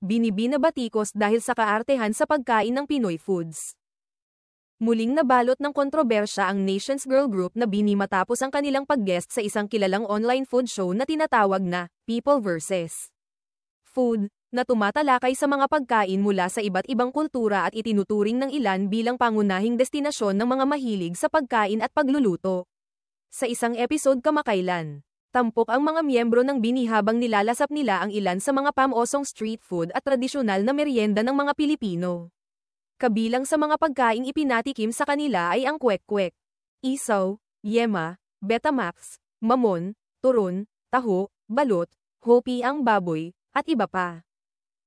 Binibinabatikos dahil sa kaartehan sa pagkain ng Pinoy foods. Muling nabalot ng kontrobersya ang Nations Girl Group na Bini matapos ang kanilang pag-guest sa isang kilalang online food show na tinatawag na People vs. Food, na tumatalakay sa mga pagkain mula sa iba't ibang kultura at itinuturing ng ilan bilang pangunahing destinasyon ng mga mahilig sa pagkain at pagluluto. Sa isang episode kamakailan, tampok ang mga miyembro ng Bini habang nilalasap nila ang ilan sa mga pamosong street food at tradisyonal na merienda ng mga Pilipino. Kabilang sa mga pagkaing ipinatikim sa kanila ay ang kwek-kwek, isaw, yema, betamax, mamon, turon, taho, balot, hopi ang baboy, at iba pa.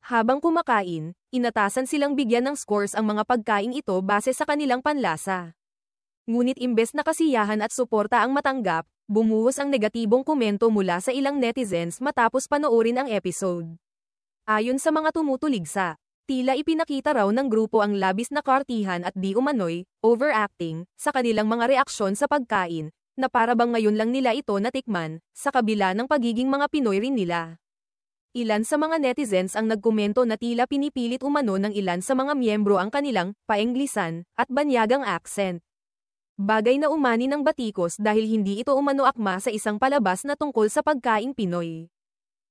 Habang kumakain, inatasan silang bigyan ng scores ang mga pagkain ito base sa kanilang panlasa. Ngunit imbes na kasiyahan at suporta ang matanggap, bumuhos ang negatibong komento mula sa ilang netizens matapos panoorin ang episode. Ayon sa mga tumutuligsa, tila ipinakita raw ng grupo ang labis na kartihan at di umano'y overacting sa kanilang mga reaksyon sa pagkain, na para bang ngayon lang nila ito natikman, sa kabila ng pagiging mga Pinoy rin nila. Ilan sa mga netizens ang nagkomento na tila pinipilit umano ng ilan sa mga miyembro ang kanilang paenglisan at banyagang accent. Bagay na umani ng batikos dahil hindi ito umano akma sa isang palabas na tungkol sa pagkaing Pinoy.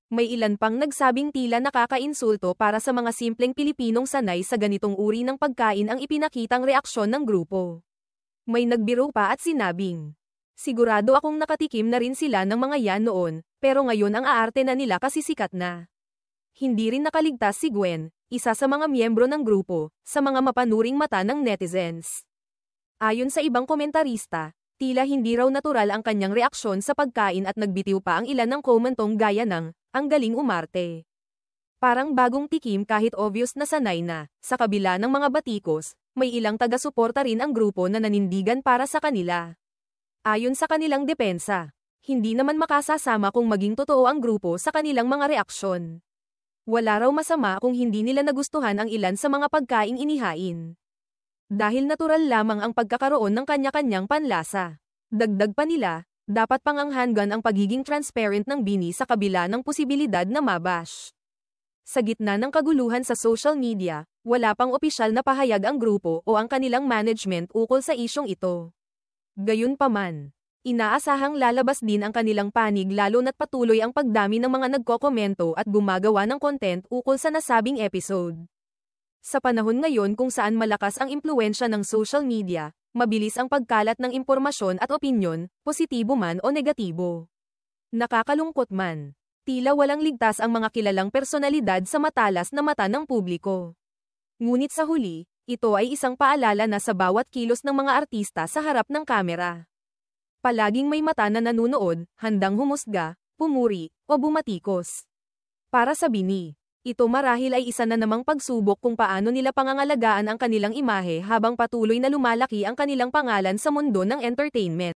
May ilan pang nagsabing tila nakakainsulto para sa mga simpleng Pilipinong sanay sa ganitong uri ng pagkain ang ipinakitang reaksyon ng grupo. May nagbiro pa at sinabing, "Sigurado akong nakatikim na rin sila ng mga yan noon, pero ngayon ang aarte na nila kasi sikat na." Hindi rin nakaligtas si Gwen, isa sa mga miyembro ng grupo, sa mga mapanuring mata ng netizens. Ayon sa ibang komentarista, tila hindi raw natural ang kanyang reaksyon sa pagkain at nagbitiw pa ang ilan ng komentong gaya ng, "Ang galing umarte." Parang bagong tikim kahit obvious na sanay na, sa kabila ng mga batikos, may ilang taga-suporta rin ang grupo na nanindigan para sa kanila. Ayon sa kanilang depensa, hindi naman makasasama kung maging totoo ang grupo sa kanilang mga reaksyon. Wala raw masama kung hindi nila nagustuhan ang ilan sa mga pagkaing inihain. Dahil natural lamang ang pagkakaroon ng kanya-kanyang panlasa. Dagdag pa nila, dapat pangangahulugan ang pagiging transparent ng Bini sa kabila ng posibilidad na mabash. Sa gitna ng kaguluhan sa social media, wala pang opisyal na pahayag ang grupo o ang kanilang management ukol sa isyong ito. Gayunpaman, inaasahang lalabas din ang kanilang panig lalo na't patuloy ang pagdami ng mga nagkokomento at gumagawa ng content ukol sa nasabing episode. Sa panahon ngayon kung saan malakas ang impluwensya ng social media, mabilis ang pagkalat ng impormasyon at opinyon, positibo man o negatibo. Nakakalungkot man, tila walang ligtas ang mga kilalang personalidad sa matalas na mata ng publiko. Ngunit sa huli, ito ay isang paalala na sa bawat kilos ng mga artista sa harap ng kamera, palaging may mata na nanunood, handang humusga, pumuri, o bumatikos. Para sa Bini, ito marahil ay isa na namang pagsubok kung paano nila pangangalagaan ang kanilang imahe habang patuloy na lumalaki ang kanilang pangalan sa mundo ng entertainment.